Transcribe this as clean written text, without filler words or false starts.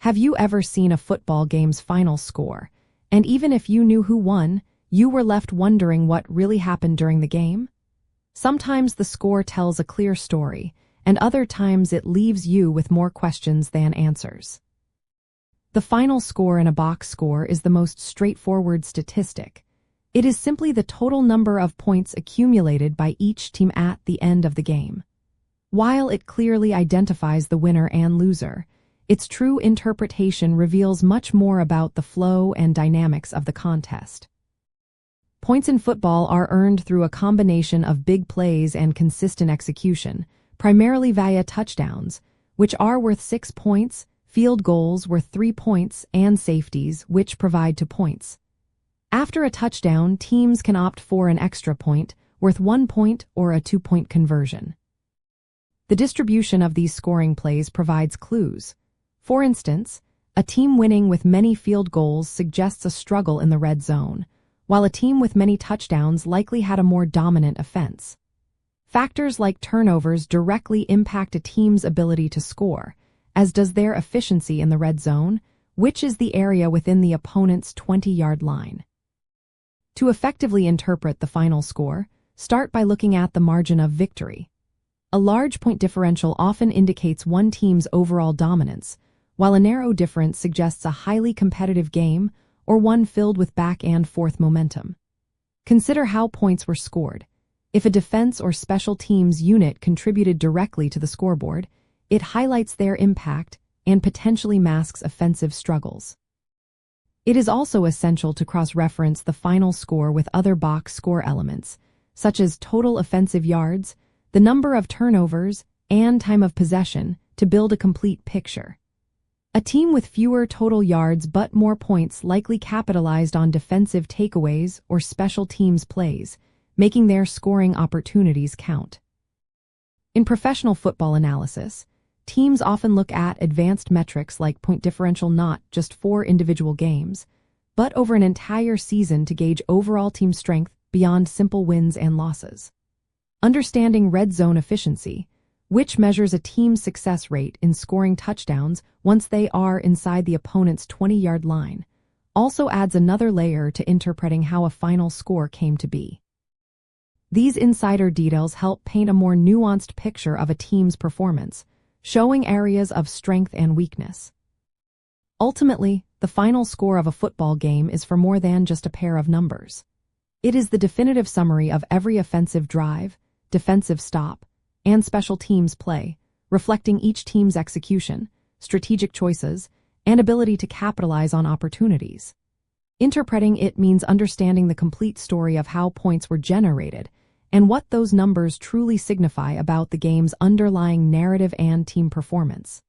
Have you ever seen a football game's final score, and even if you knew who won, you were left wondering what really happened during the game? Sometimes the score tells a clear story, and other times it leaves you with more questions than answers. The final score in a box score is the most straightforward statistic. It is simply the total number of points accumulated by each team at the end of the game. While it clearly identifies the winner and loser, its true interpretation reveals much more about the flow and dynamics of the contest. Points in football are earned through a combination of big plays and consistent execution, primarily via touchdowns, which are worth 6 points, field goals worth 3 points, and safeties, which provide 2 points. After a touchdown, teams can opt for an extra point, worth 1 point, or a 2-point conversion. The distribution of these scoring plays provides clues. For instance, a team winning with many field goals suggests a struggle in the red zone, while a team with many touchdowns likely had a more dominant offense. Factors like turnovers directly impact a team's ability to score, as does their efficiency in the red zone, which is the area within the opponent's 20-yard line. To effectively interpret the final score, start by looking at the margin of victory. A large point differential often indicates one team's overall dominance, while a narrow difference suggests a highly competitive game or one filled with back-and-forth momentum. Consider how points were scored. If a defense or special teams unit contributed directly to the scoreboard, it highlights their impact and potentially masks offensive struggles. It is also essential to cross-reference the final score with other box score elements, such as total offensive yards, the number of turnovers, and time of possession, to build a complete picture. A team with fewer total yards but more points likely capitalized on defensive takeaways or special teams plays, making their scoring opportunities count. In professional football analysis, teams often look at advanced metrics like point differential not just for individual games, but over an entire season to gauge overall team strength beyond simple wins and losses. Understanding red zone efficiency, which measures a team's success rate in scoring touchdowns once they are inside the opponent's 20-yard line, also adds another layer to interpreting how a final score came to be. These insider details help paint a more nuanced picture of a team's performance, showing areas of strength and weakness. Ultimately, the final score of a football game is for more than just a pair of numbers. It is the definitive summary of every offensive drive, defensive stop, and special teams play, reflecting each team's execution, strategic choices, and ability to capitalize on opportunities. Interpreting it means understanding the complete story of how points were generated and what those numbers truly signify about the game's underlying narrative and team performance.